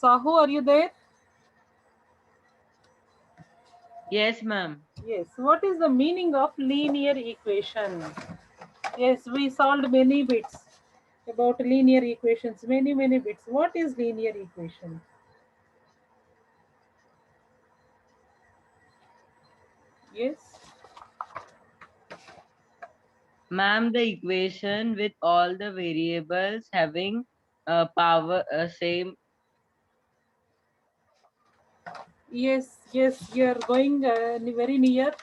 Sahu, are you there? Yes, ma'am. Yes. What is the meaning of linear equation? Yes, we solved many bits about linear equations. Many bits. What is linear equation? Yes. Ma'am, the equation with all the variables having power same. Yes, you are going very near.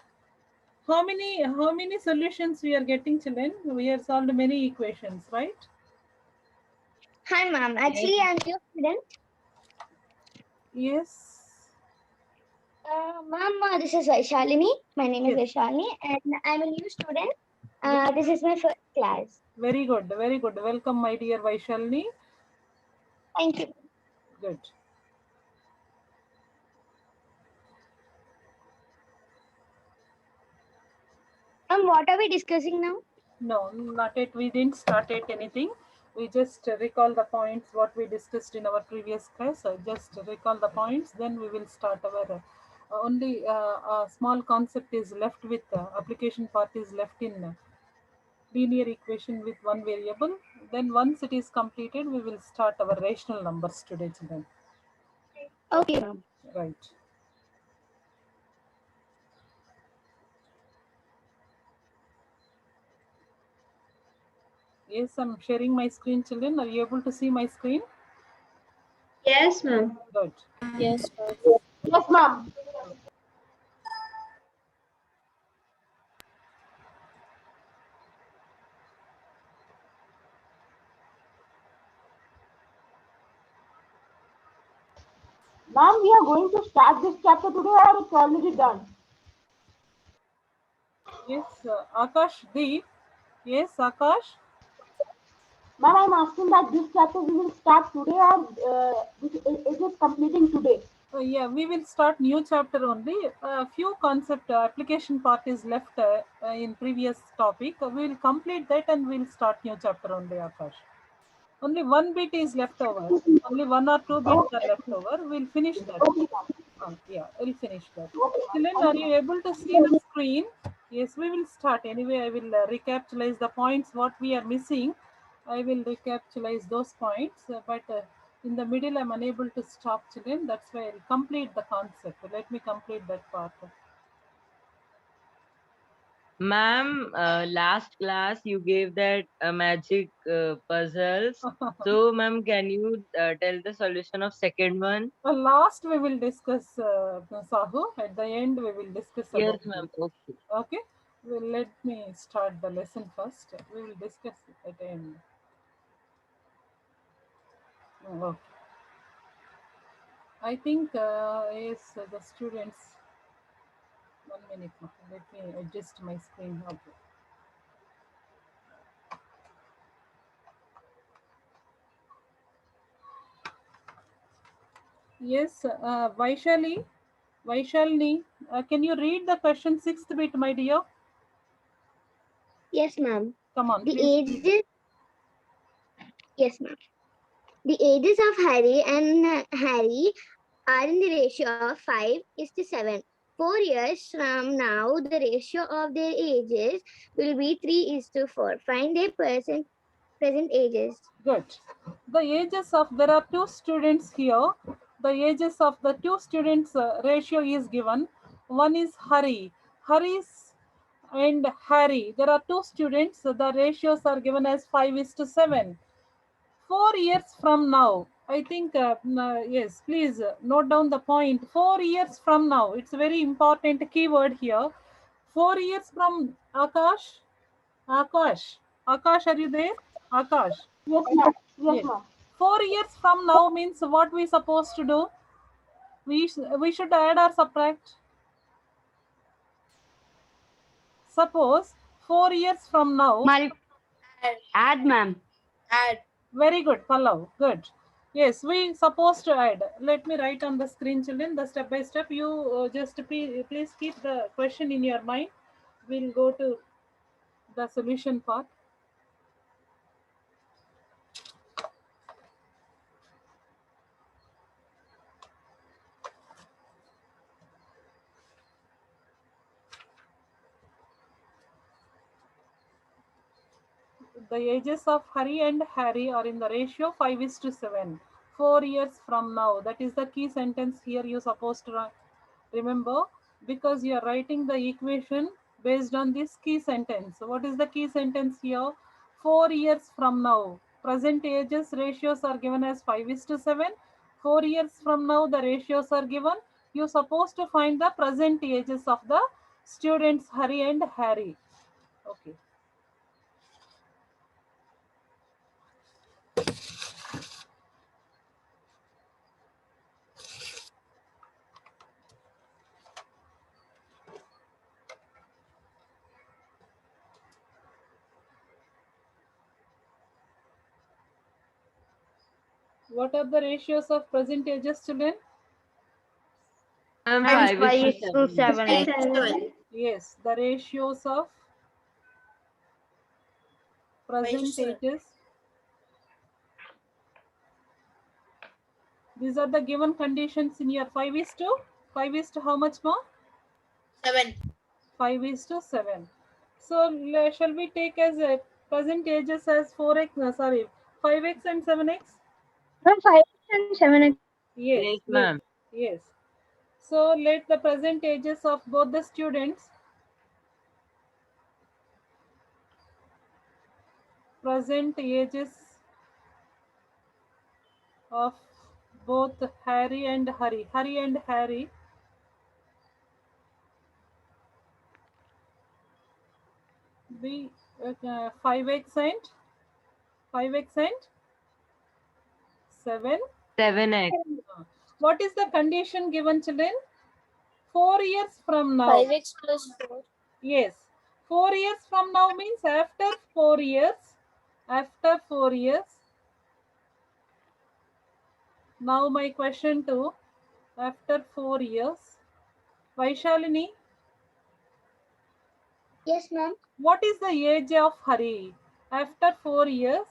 How many solutions we are getting, children? We have solved many equations, right? Hi, ma'am. Yes. Actually, I'm new student. Yes. Ma'am, this is Vaishalini. My name is Yes. Vaishalini, and I'm a new student. This is my first class. Very good. Very good. Welcome, my dear Vaishalini. Thank you. Good. Ma'am, what are we discussing now? No, not yet. We didn't start it anything. We just recall the points what we discussed in our previous class. Just recall the points. Then we will start our only a small concept is left with application part is left in linear equation with one variable. Then once it is completed, we will start our rational numbers today, children. Okay, ma'am. Right. Yes, I'm sharing my screen, children. Are you able to see my screen? Yes, ma'am. Good. Yes, ma'am. Yes, ma'am. Ma'am, we are going to start this chapter today or it's already done? Yes, Akash Deep. Yes, Akash. Ma'am, I'm asking that this chapter we will start today or it is completing today? Yeah, we will start new chapter only. A few concept application part is left in previous topic. We will complete that and we'll start new chapter only, Akash. Only one bit is left over. Only one or two bits are left over. We'll finish that. Okay, ma'am. Yeah, we'll finish that. Okay, ma'am. Children, Thank are you, you ma'am. able to see the screen? Yes, we will start. Anyway, I will recapitalize the points what we are missing. I will recapitalize those points, but in the middle I'm unable to stop, children. That's why I'll complete the concept. Let me complete that part. Ma'am, last class you gave that magic puzzles. So, ma'am, can you tell the solution of second one? Last we will discuss Sahu. At the end we will discuss Yes, about ma'am. it. Okay. Okay. Well, let me start the lesson first. We will discuss it at the end. Okay. I think yes, the students. 1 minute. Let me adjust my screen. Okay. Yes, Vaishalini, can you read the question sixth bit, my dear? Yes, ma'am. Come on, The please. ages. Yes, ma'am. The ages of Harry and Harry are in the ratio of 5:7. 4 years from now, the ratio of their ages will be 3:4. Find their present ages. Good. The ages of, there are two students here. The ages of the two students ratio is given. One is Hari. Hari's and Harry. There are two students. The ratios are given as 5:7. 4 years from now, I think, yes, please note down the point. 4 years from now, it's a very important keyword here. 4 years from Akash, are you there? Akash, Yes, ma'am. Yes, yes. ma'am. 4 years from now means what we supposed to do? We should add or subtract. Suppose 4 years from now. Add, ma'am. Add. Very good, Pallav. Good. Yes, we supposed to add. Let me write on the screen, children. The step by step. You just please keep the question in your mind. We'll go to the solution part. The ages of Hari and Harry are in the ratio 5:7. 4 years from now. That is the key sentence here you're supposed to remember, because you are writing the equation based on this key sentence. So what is the key sentence here? 4 years from now. Present ages ratios are given as 5:7. 4 years from now, the ratios are given. You're supposed to find the present ages of the students Hari and Harry. Okay. What are the ratios of present ages, children? Ma'am, And 5:7. Yes, the ratios of present ages. These are the given conditions in your 5 is to how much more? 7. 5:7. So shall we take as a present ages as 4x? Sorry, 5x and 7x? 5 and 7. Yes. Yes, ma'am. Yes. So let the present ages of both the students. Present ages of both Harry and Hari. Hari and Harry. Be 5x and 7. 7x. What is the condition given, children? 4 years from now. 5x plus 4. Yes. 4 years from now means after 4 years. After 4 years. Now my question to after 4 years. Vaishalini, Yes, ma'am. what is the age of Hari? After 4 years.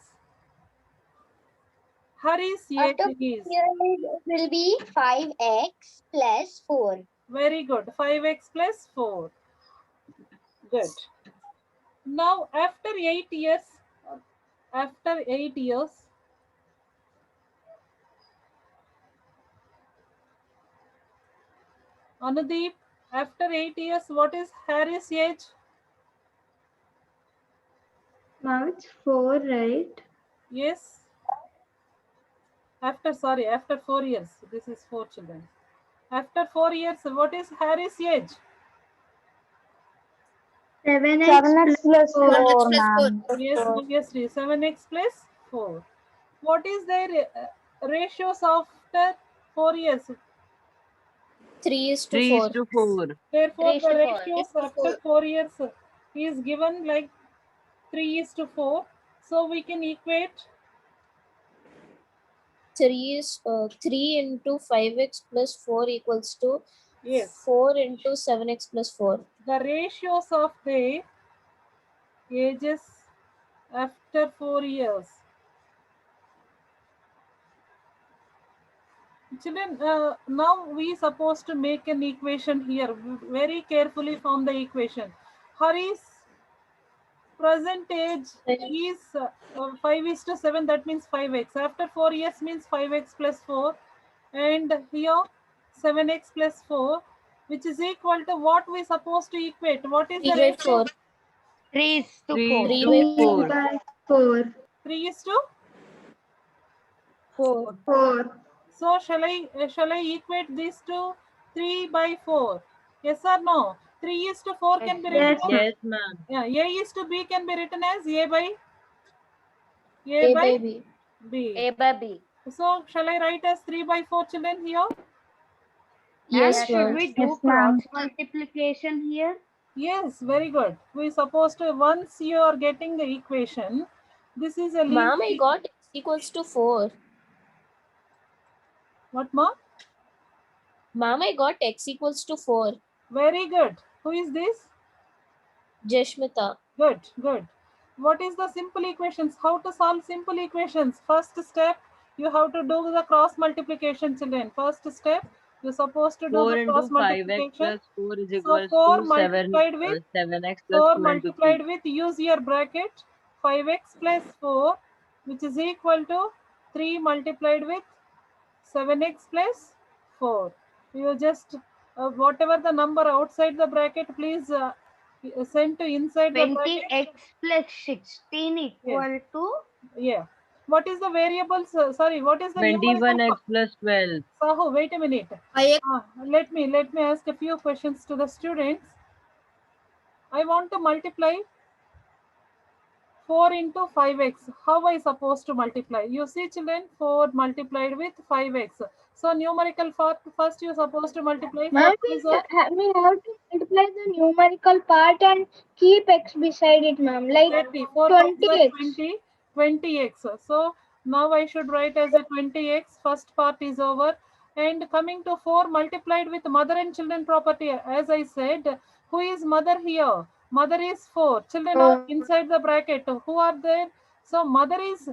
Hari's age After is. here it will be 5x plus 4. Very good. 5x plus 4. Good. Now after 8 years. After 8 years. Anudeep, after 8 years, what is Harry's age? Ma'am, it's 4, right? Yes. After 4 years. This is 4 children. After 4 years, what is Harry's age? 7x plus 4, ma'am. Yes, obviously 7x plus 4. What is their ratios after 4 years? 3 is to 3 4. is to 4. Therefore, 3 the to 4. ratios after 4 years is given like 3 is to 4. So we can equate 3 is 3 into 5x plus 4 equals to yes 4 into 7x plus 4. the ratios of the ages after 4 years. Children, now we supposed to make an equation here. Very carefully form the equation. Hari's present age is 5:7. That means 5x. After 4 years means 5x plus 4. And here 7x plus 4, which is equal to what we supposed to equate. What is 3 the by ratio? 4. 3 is to 3 4. is 3 to by 4. 4. 3 is to 4. 4. So shall I equate this to 3 by 4? Yes or no? 3 is to 4 can be written Yes, as, Yes, ma'am. yeah, A is to B can be written as A by A by B. B. A by B. So shall I write as 3 by 4 children here? Yes, Should ma'am. we do Yes, ma'am. cross multiplication here? Yes, very good. We supposed to, once you are getting the equation, this is a Ma'am, I linear. got x equals to 4. What, ma'am? Ma'am, I got x equals to 4. Very good. Who is this? Jashmita. Good, good. What is the simple equations? How to solve simple equations? First step, you have to do the cross multiplication, children. First step, you're supposed to do 4 the into cross 5x multiplication. plus 4 is So equals 4 to 7, multiplied with 7x plus 4 2 into 3. multiplied with, use your bracket. 5x plus 4, which is equal to 3 multiplied with 7x plus 4. You just whatever the number outside the bracket, please send to inside the bracket. 20x plus 16 equal to Yeah. What is the variables? Sorry, what is the numerical 21x plus 12. Sahu, wait a minute. Let me ask a few questions to the students. I want to multiply 4 into 5x. How I supposed to multiply? You see, children, 4 multiplied with 5x. So numerical part, first you supposed to multiply 4 Ma'am, is we have to multiply the numerical part and keep x beside it, ma'am. Like 4 20x. 20, 20x. So now I should write as a 20x. First part is over. And coming to 4 multiplied with mother and children property. As I said, who is mother here? Mother is 4. Children are inside the bracket. Who are there? So mother is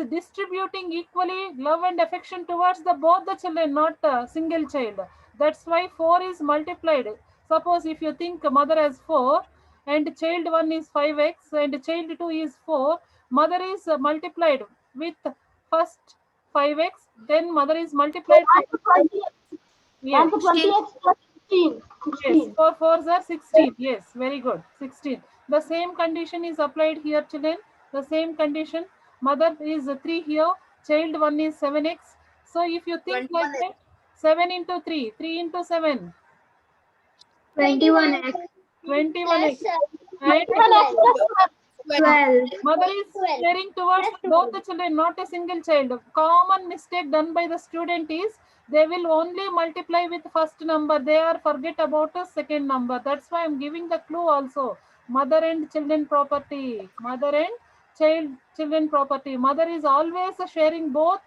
distributing equally love and affection towards the both the children, not a single child. That's why 4 is multiplied. Suppose if you think mother has 4 and child 1 is 5x and child 2 is 4, mother is multiplied with first 5x, then mother is multiplied with 20x. yes. And the 20x plus 16. Yes, 4 fours are 16. Yes, very good. 16. The same condition is applied here, children. The same condition. Mother is 3 here. Child 1 is 7x. So if you think like that, 7 into 3. 3 into 7. 21x. 21x. And 21x plus 12. mother is staring towards both the children, not a single child. Common mistake done by the student is they will only multiply with first number. They are forget about the second number. That's why I'm giving the clue also. Mother and children property. Mother and children property. Mother is always sharing both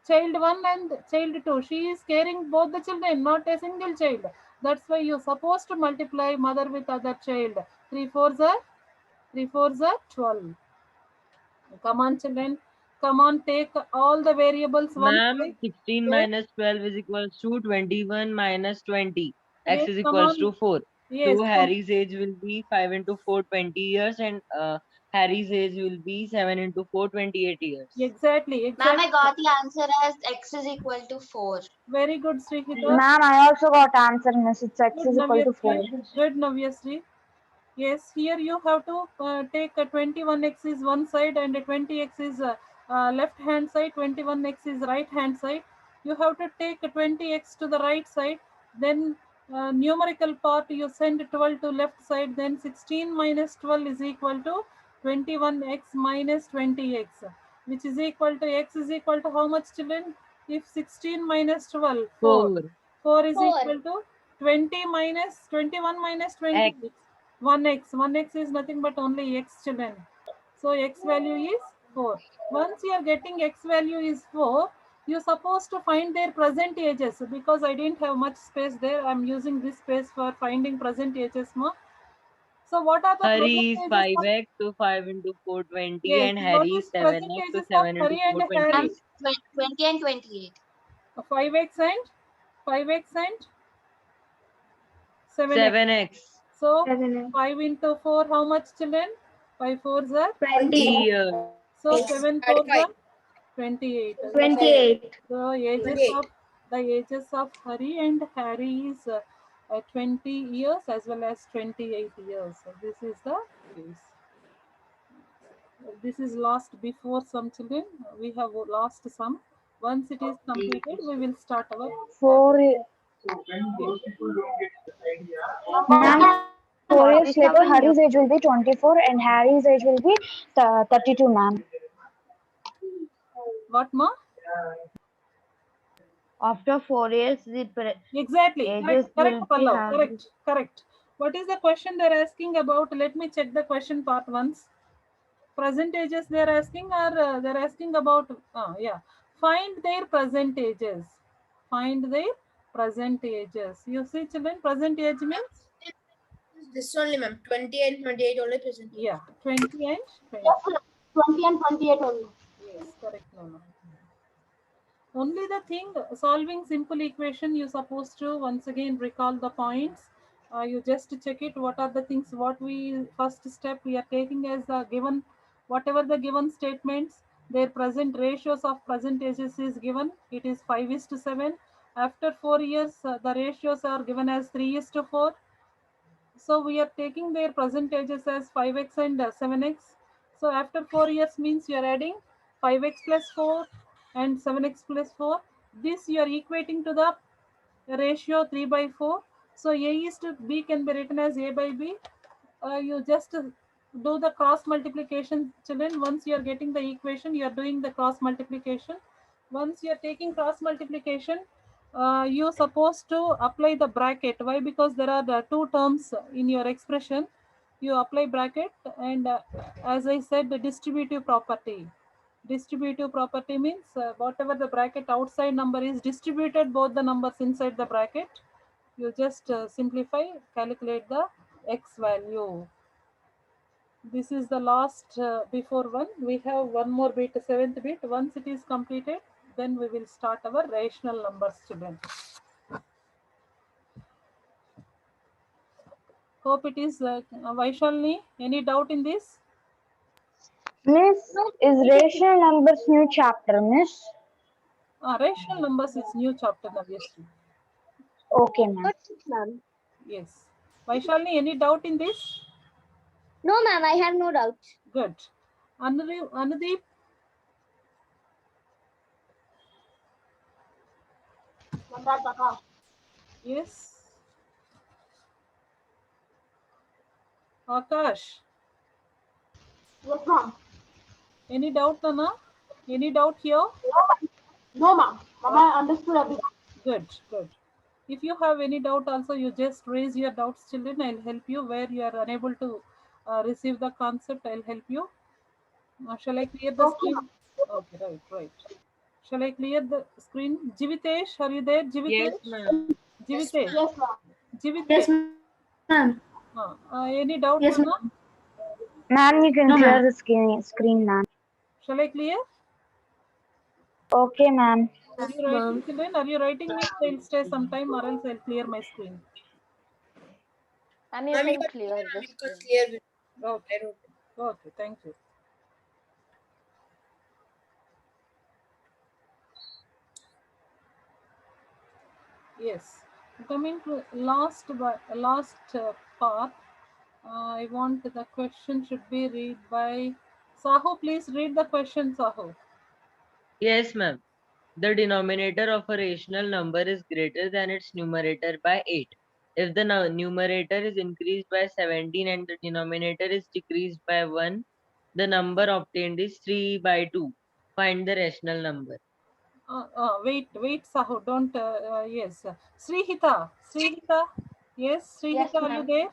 child 1 and child 2. She is caring both the children, not a single child. That's why you're supposed to multiply mother with other child. 3 fours are 12. Come on, children. Come on, take all the variables one Ma'am, by 16 yes, minus 12 is equals to 21 minus 20. X yes, is come equals on. to 4. Yes, So Harry's age will be 5 into 4, 20 years, and Harry's age will be 7 into 4, 28 years. exactly. Ma'am, I got the answer as x is equal to 4. Very good, Srihita. Ma'am, I also got answer, miss. It's x Good, is equal to 4. Navyasri. Good, Navyasri. Yes, here you have to take a 21x is one side and a 20x is left hand side, 21x is right hand side. You have to take a 20x to the right side, then numerical part you send 12 to left side, then 16 minus 12 is equal to 21x minus 20x, which is equal to x is equal to how much, children? If 16 minus 12, 4. 4 is equal to 20 minus 21 minus 20. X. 1x is nothing but only x, children. So x value is 4. Once you are getting x value is 4, you're supposed to find their present ages. Because I didn't have much space there, I'm using this space for finding present ages. So what are the Harry is present ages 5x, so 5 into 4, 20, yes, and what Harry is is 7x, present so ages of 7 into Hari 4, and 28. Harry? 20 and 28. 5x and 5x and 7x. 7x. So 7x. 5 into 4, how much, children? 5 4s are 20 years. so 7 4s are 28. 28. The ages of Hari and Harry is 20 years as well as 28 years. So this is the case. This is lost before some, children. We have lost some. Once it is completed, we will start our 4 Ma'am, 4 years later, Harry's age will be 24 and Harry's age will be 32, ma'am. what, ma? after 4 years, Exactly. ages Correct, will be Pallav. having- Correct. What is the question they're asking about? Let me check the question part once. Present ages they're asking, or they're asking about, yeah. Find their present ages. Find their present ages. You see, children, present age means? This only, ma'am. 20 and 28 only present. Yeah, 20 and 20. Yes, 20 and 28 only. Yes, correct, no. Only the thing, solving simple equation, you're supposed to once again recall the points. You just check it. What are the things? What we first step we are taking as the given Whatever the given statements, their present ratios of percentages is given. It is 5:7. After 4 years, the ratios are given as 3:4. So we are taking their percentages as 5x and 7x. So after 4 years means you are adding 5x plus 4 and 7x plus 4. This you are equating to the ratio 3/4. So A is to B can be written as A by B. You just do the cross multiplication, children. Once you are getting the equation, you are doing the cross multiplication. Once you are taking cross multiplication, you supposed to apply the bracket. Why? Because there are the two terms in your expression. You apply bracket, and as I said, the distributive property. Distributive property means whatever the bracket outside number is distributed both the numbers inside the bracket. You just simplify, calculate the x value. This is the last before one. We have one more bit, seventh bit. Once it is completed, then we will start our rational numbers, children. Hope it is Vaishalini. Any doubt in this? Miss, is rational numbers new chapter, Miss? Rational numbers is new chapter, obviously. Okay, ma'am. Ma'am. Yes. Vaishalini, any doubt in this? No, ma'am, I have no doubt. Good. Anudeep? Yes. Akash? Yes, ma'am. Any doubt, Nana? Any doubt here? No, ma'am. Ma'am, I understood everything. Good, good. If you have any doubt also, you just raise your doubts, children. I'll help you. Where you are unable to receive the concept, I'll help you. Shall I clear the screen? Okay, right. Shall I clear the screen? Jivitesh, are you there? Jivitesh? Yes, ma'am. Jivitesh? Yes, ma'am. Jivitesh? ma'am. Any doubt, Yes, Nana? Ma'am, you can No, clear ma'am. the screen, ma'am. Shall I clear? Okay, ma'am. Are you writing, children? Are you writing? Means I'll stay some time or else I'll clear my screen. Ma'am, you can clear this. Okay. Okay, thank you. Yes. Coming to last part, I want the question should be read by Sahu. Please read the question, Sahu. Yes, ma'am. The denominator of a rational number is greater than its numerator by 8. If the numerator is increased by 17 and the denominator is decreased by 1, the number obtained is 3/2. Find the rational number. Wait, Sahu. Don't. Yes. Srihita. Yes, Srihita, Yes, are you ma'am. there?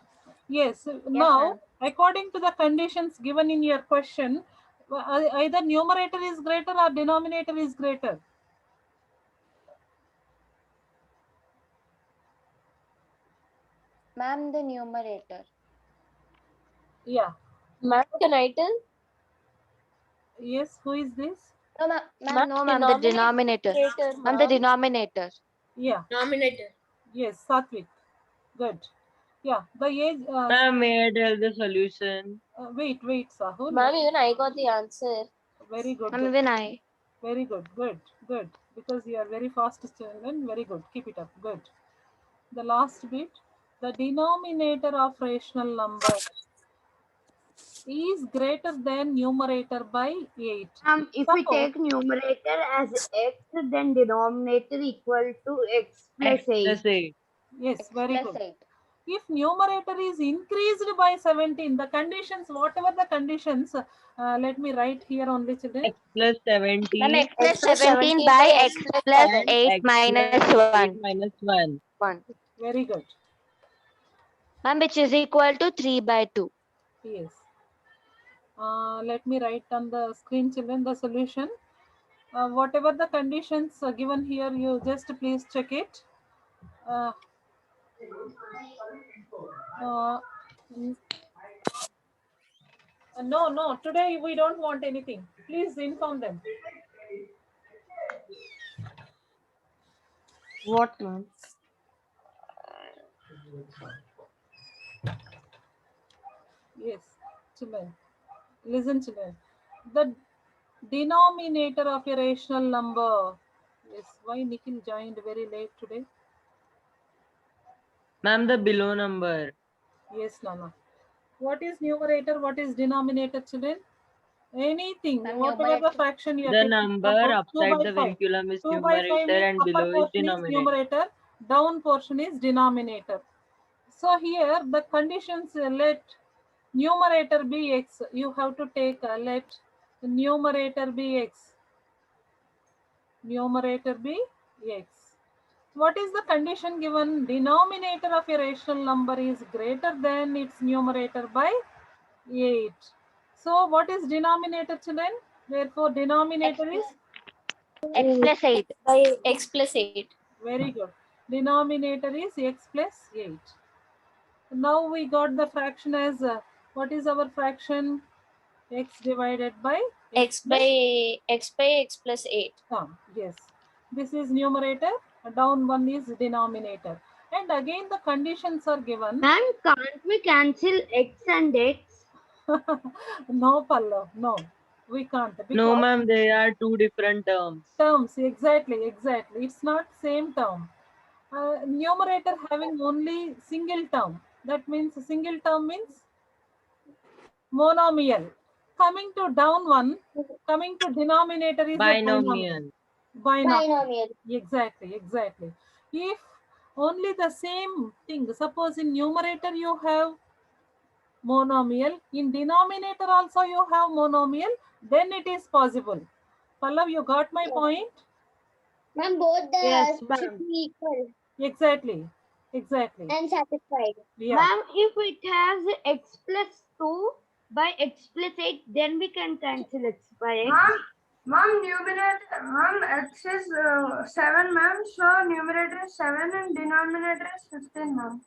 Yes. Now, ma'am. according to the conditions given in your question, either numerator is greater or denominator is greater. Ma'am, the numerator. Yeah. Ma'am, can I tell? Yes. Who is this? No, ma'am. Ma'am, No, ma'am. The denominator. Denominator, Ma'am, the ma'am. denominator. Yeah. Denominator. Yes, Satvik. Good. Yeah. The age. Ma'am, may I tell the solution? Wait, Sahul. Ma'am, even I got the answer. Very good. Ma'am, even I. Very good. Good. Because you are very fast, children. Very good. Keep it up. Good. The last bit. The denominator of rational number is greater than numerator by 8. If we Suppose, take numerator as x, then denominator equal to x X plus 8. plus 8. yes, X very plus good. 8. If numerator is increased by 17, the conditions, whatever the conditions, let me write here only, children. X plus Ma'am, 17 x plus plus 17 17 by by x x plus plus 7. 8 X minus plus 8 1. minus 1. 1. Very good. Ma'am, which is equal to 3/2. Yes. Let me write on the screen, children, the solution. Whatever the conditions given here, you just please check it. Uh, uh, no, today we don't want anything. Please inform them. What, ma'am? Yes, children. Listen, children. The denominator of a rational number. Yes, why Nikhil joined very late today? Ma'am, the below number. Yes, Nana. What is numerator? What is denominator, children? Anything, Ma'am, whatever the numerator. fraction you are The taking. number Suppose 2 upside by the 5. vinculum is 2 by 5 numerator means and upper below is portion is denominator. numerator, down portion is denominator. So here the conditions let numerator be x. You have to take let numerator be x. Numerator be x. What is the condition given? Denominator of a rational number is greater than its numerator by 8. So what is denominator, children? Therefore denominator is X plus 8. By x plus 8. very good. Denominator is x plus 8. Now we got the fraction as what is our fraction? X divided by X by x plus 8. Yes, this is numerator, down one is denominator. And again the conditions are given. Ma'am, can't we cancel X and X? No, Pallav, no, we can't. No, Because ma'am, they are two different terms. terms, exactly. It's not same term. Numerator having only single term. That means single term means monomial. Coming to down one, coming to denominator is a Binomial. binomial. Exactly. If only the same thing, suppose in numerator you have monomial, in denominator also you have monomial, then it is possible. Pallav, you got my point? Ma'am, both the Yes, should ma'am. be equal Exactly. and satisfied. Yeah. Ma'am, if it has X plus 2 by X plus 8, then we can cancel X by X. Ma'am, numerator, ma'am, X is 7, ma'am. So numerator is 7 and denominator is 15, ma'am.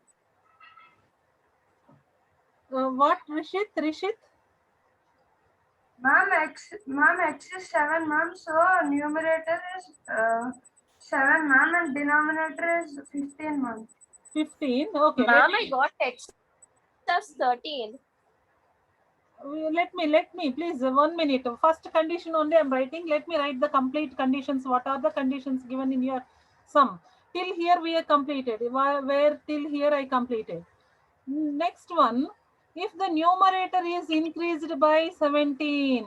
What, Rishit? Ma'am, X is 7, ma'am. So numerator is 7, ma'am, and denominator is 15, ma'am. 15. Okay. Ma'am, I got x plus 13. Let me please 1 minute. First condition only I'm writing. Let me write the complete conditions. What are the conditions given in your sum? Till here we are completed. Where till here I completed. Next one, if the numerator is increased by 17.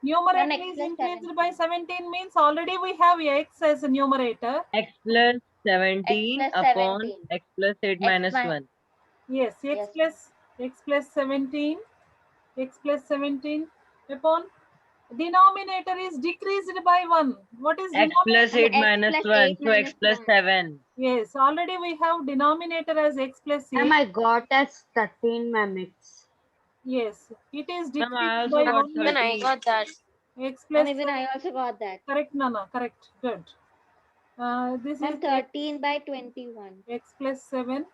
Numerator X is plus increased by 17 means already we have x as a numerator. X plus 17 X plus upon 17. X plus 8 X minus minus- 1. Yes, x plus 17. X plus 17 upon denominator is decreased by 1. What is X plus denominator? 8 minus plus 1. 8 So X minus plus 1. 7. Yes, already we have denominator as x plus 8. Ma'am, I got as 13, ma'am, X. Yes, it is Ma'am, I decreased also by got 1. Even I 13. got that. X plus Ma'am, even I also got that. correct, Nana, correct, good. This Ma'am, is 13 by 21. x plus 7.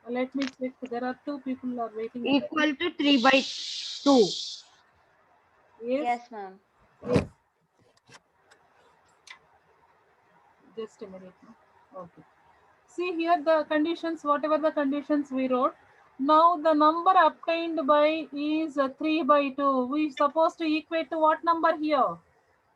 Let me check. There are 2 people are waiting. Equal to 3 by 2. Yes, ma'am. yes. Just a minute. Okay. See here the conditions, whatever the conditions we wrote. Now the number obtained by is 3 by 2. We supposed to equate to what number here?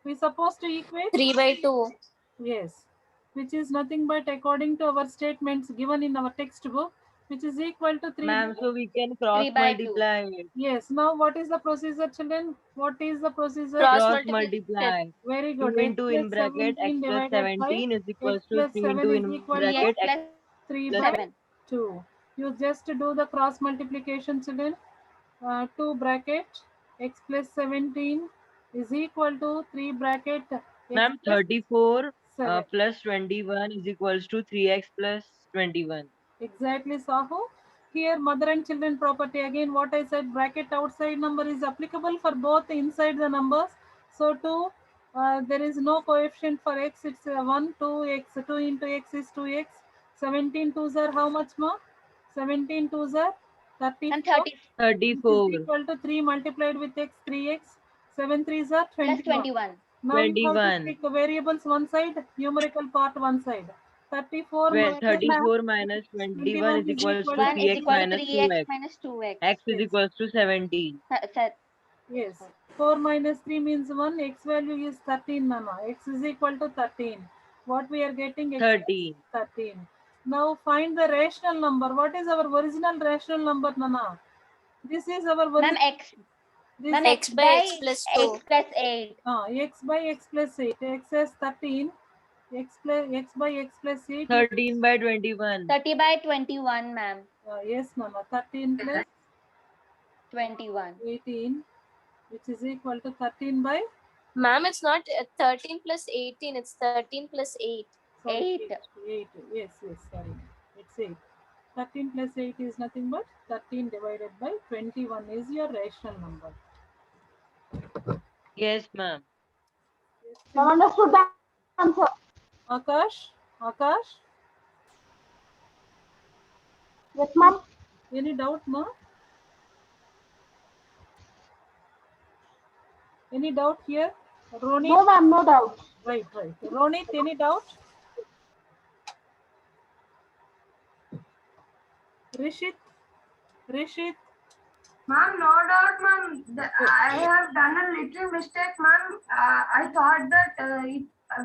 We supposed to equate 3 by 2. yes, which is nothing but according to our statements given in our textbook, which is equal to 3. Ma'am, so we can cross 3 by 2. multiply it. Yes. Now what is the procedure, children? What is the procedure? Cross Cross multiplication. multiply. Very 2 good. into in bracket X plus 17 is equals X to plus 3 7 into is in equal bracket to X 3 plus by 7. 2. You just do the cross multiplication, children. 2 bracket x plus 17 is equal to 3 bracket x Ma'am, plus 34 7. plus 21 is equals to 3x plus 21. Exactly, Sahu. Here, mother and children property. Again, what I said, bracket outside number is applicable for both inside the numbers. So, 2, there is no coefficient for x. It's 1, 2x. 2 into x is 2x. 17 twos are how much more? 17 twos are 34. And 30 Which is 34 equal to 3 multiplied with x, 3x. 7 threes are plus 21. 21. Now you have to 21. pick variables one side, numerical part one side. 34 Where minus 34 minus 21 is 21 is equals to equal to 1 is 3x equal to minus 3x 2x. minus 2x. X is Yes. equals to 17. Yes. 4 minus 3 means 1. X value is 13, Nana. X is equal to 13. What we are getting? X is 13. 13. Now find the rational number. What is our original rational number, Nana? This is our Ma'am, original. X. This Ma'am, X X by by X plus 2. X plus 8. X by X plus 8. X is 13. X by X plus 8. 13 by 21. 30 by 21, ma'am. Yes, Nana. 13 plus 21. 18, which is equal to 13 by Ma'am, it's not 13 plus 18, it's 13 plus 8. sorry, 8. 8. Yes, sorry. It's 8. 13 plus 8 is nothing but 13 divided by 21 is your rational number. Yes, ma'am. I understood the answer. Akash? Yes, ma'am. Any doubt, ma? Any doubt here? Ronit? No, ma'am, no doubt. Right. Ronit, any doubt? Rishit? Ma'am, no doubt, ma'am. I have done a little mistake, ma'am. I thought that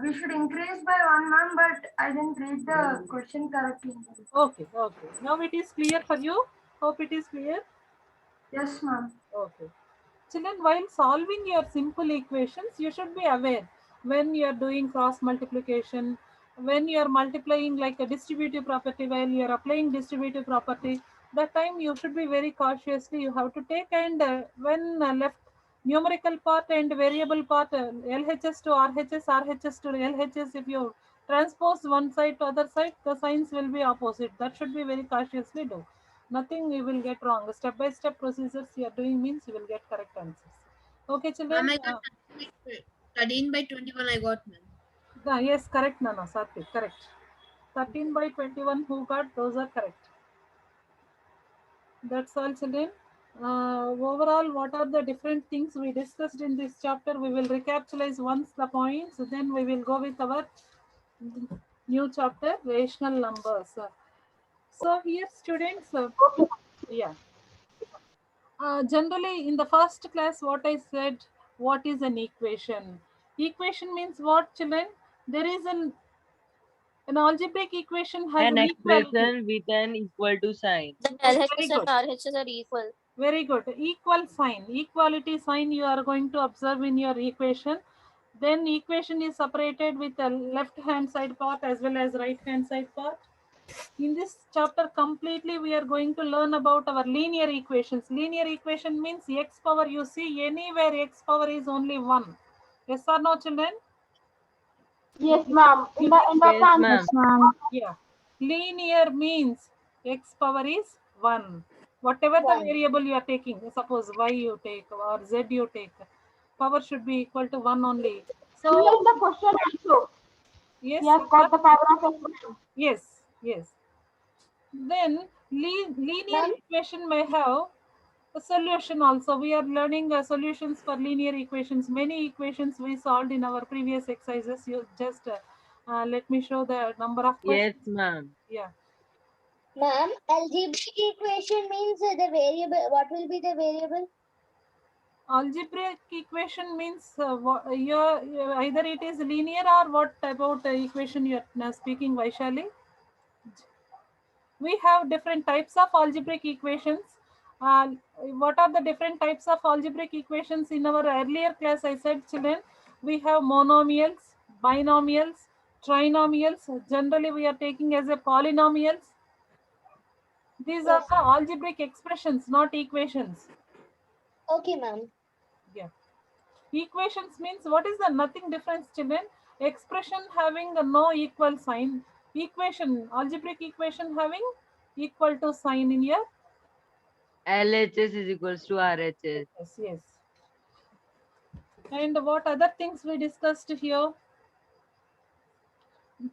we should increase by 1, ma'am, but I didn't read the question correctly. Okay. Now it is clear for you? Hope it is clear? Yes, ma'am. Okay. Children, while solving your simple equations, you should be aware when you are doing cross multiplication, when you are multiplying like a distributive property, while you are applying distributive property, that time you should be very cautiously you have to take, and when left numerical part and variable part, LHS to RHS, RHS to LHS, if you transpose one side to other side, the signs will be opposite. That should be very cautiously do. Nothing you will get wrong. Step by step procedures you are doing means you will get correct answers. Okay, children. Ma'am, I got 13 by 21 I got, ma'am. Yes, correct, Nana. Satvik, correct. 13 by 21 who got, those are correct. That's all, children. Overall, what are the different things we discussed in this chapter? We will recapitalize once the points, then we will go with our new chapter, rational numbers. So here, students, generally in the first class, what I said, what is an equation? Equation means what, children? There is an algebraic equation has An an equality. expression with an equal to sign. The LHS and RHS are equal. Very good. Equal sign, equality sign you are going to observe in your equation. Then equation is separated with a left hand side part as well as right hand side part. In this chapter completely we are going to learn about our linear equations. Linear equation means x power, you see anywhere x power is only 1. Yes or no, children? Yes, ma'am. In the Yes, ma'am. Yes, ma'am. Yeah. Linear means x power is 1. Whatever the variable you are taking, suppose y you take or z you take, power should be equal to 1 only. So here in the question also. yes, He has got the power of x. yes. Then linear equation may have a solution also. We are learning solutions for linear equations. Many equations we solved in our previous exercises. You just let me show the number of questions. Yes, ma'am. Yeah. Ma'am, algebraic equation means the variable. What will be the variable? Algebraic equation means either it is linear or what about equation you are speaking, Vaishali? We have different types of algebraic equations. What are the different types of algebraic equations? In our earlier class, I said, children, we have monomials, binomials, trinomials. Generally, we are taking as a polynomials. These are the algebraic expressions, not equations. Okay, ma'am. Yeah. Equations means what is the nothing difference, children? Expression having a no equal sign. Equation, algebraic equation having equal to sign in here. LHS is equals to RHS. Yes. And what other things we discussed here?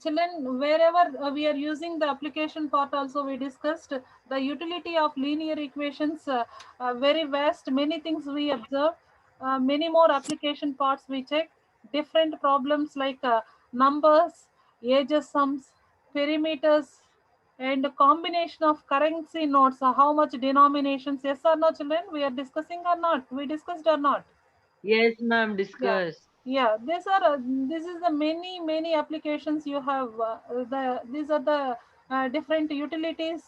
Children, wherever we are using the application part also we discussed the utility of linear equations, very vast, many things we observe, many more application parts we check, different problems like numbers, ages sums, perimeters, and combination of currency notes, how much denominations. Yes or no, children? We are discussing or not? We discussed or not? Yes, ma'am. Discuss. Yeah, these are this is the many applications you have. These are the different utilities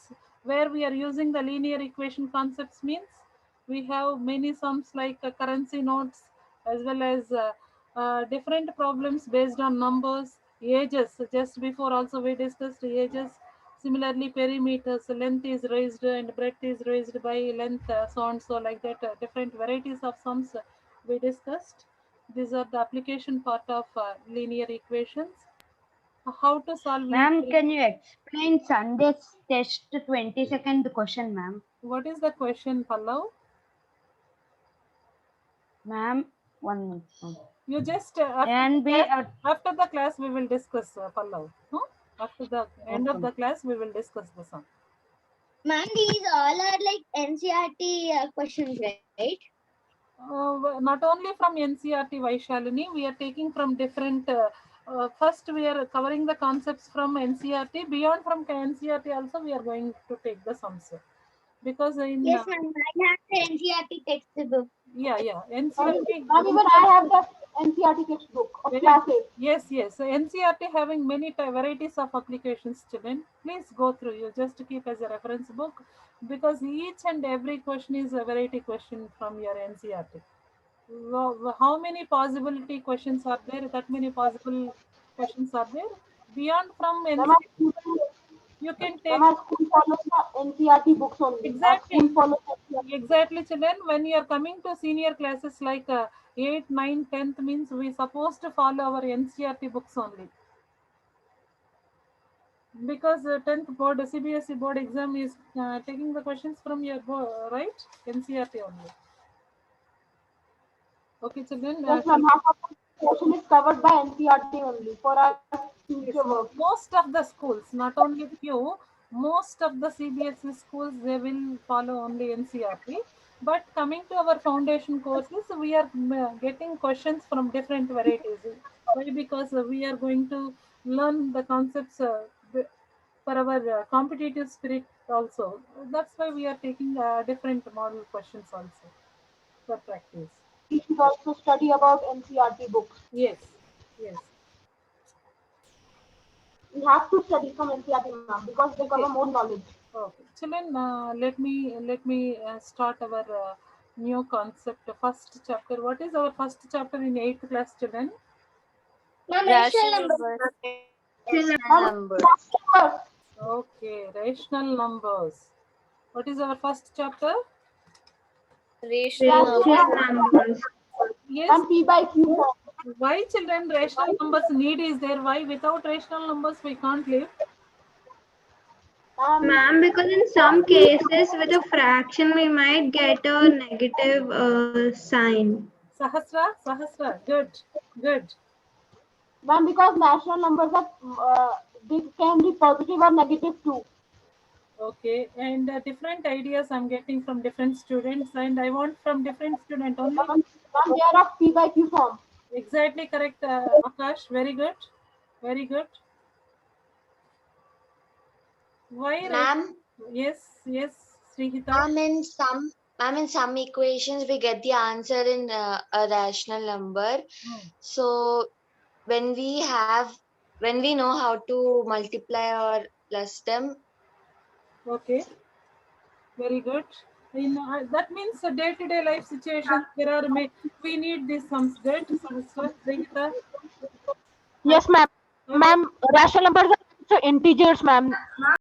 where we are using the linear equation concepts. Means we have many sums like currency notes, as well as different problems based on numbers, ages. Just before also we discussed ages. Similarly, perimeters, length is raised and breadth is raised by length, so on so like that. Different varieties of sums we discussed. These are the application part of linear equations. How to solve Ma'am, linear. can you explain Sunday's test 22nd question, ma'am? What is the question, Pallav? Ma'am, 1 minute. ma'am. You just And we are after the class we will discuss, Pallav. No? After the end of the class we will discuss the sum. Ma'am, these all are like NCRT questions, right? Not only from NCRT Vaishalini, we are taking from different. First, we are covering the concepts from NCRT. Beyond from NCRT, also we are going to take the sums, because in Yes, ma'am. I have the NCRT textbook. yeah Ma'am, NCRT. even I have the NCRT textbook of class 8. Yes. So NCRT having many varieties of applications, children. Please go through. You just keep as a reference book, because each and every question is a variety question from your NCRT. How many possibility questions are there? That many possible questions are there. Beyond from NCRT, you can take. Ma'am, our school follows the NCRT books only. Our school follows NCRT. Exactly, children. When you are coming to senior classes like 8, 9, 10th means we supposed to follow our NCRT books only. Because 10th board, CBSE board exam is taking the questions from your board, right? NCRT only. Okay, children. Yes, ma'am. Half of the question is covered by NCRT only for our future work. Most of the schools, not only few, most of the CBSE schools, they will follow only NCRT. But coming to our foundation courses, we are getting questions from different varieties. Why? Because we are going to learn the concepts for our competitive spirit also. That's why we are taking different model questions also for practice. We should also study about NCRT books. Yes. We have to study from NCRT, ma'am, because they cover more knowledge. Okay, children, let me start our new concept. First chapter. What is our first chapter in 8th class, children? Rational numbers. Okay, rational numbers. What is our first chapter? Rational numbers. Yes. And P by Q form. Why, children, rational numbers need is there? Why? Without rational numbers we can't live. Ma'am, because in some cases with a fraction we might get a negative sign. Sahasra, good. Ma'am, because natural numbers are they can be positive or negative too. Okay, and different ideas I'm getting from different students, and I want from different student only. Ma'am, they are of P by Q form. Exactly correct, Akash. Very good. Why? Ma'am? Yes, Srihita. Ma'am, in some equations we get the answer in a rational number. So when we know how to multiply or plus them. Okay. Very good. That means day-to-day life situations. We need these sums. Good, Srihita. Yes, ma'am. Ma'am, rational numbers are also integers, ma'am.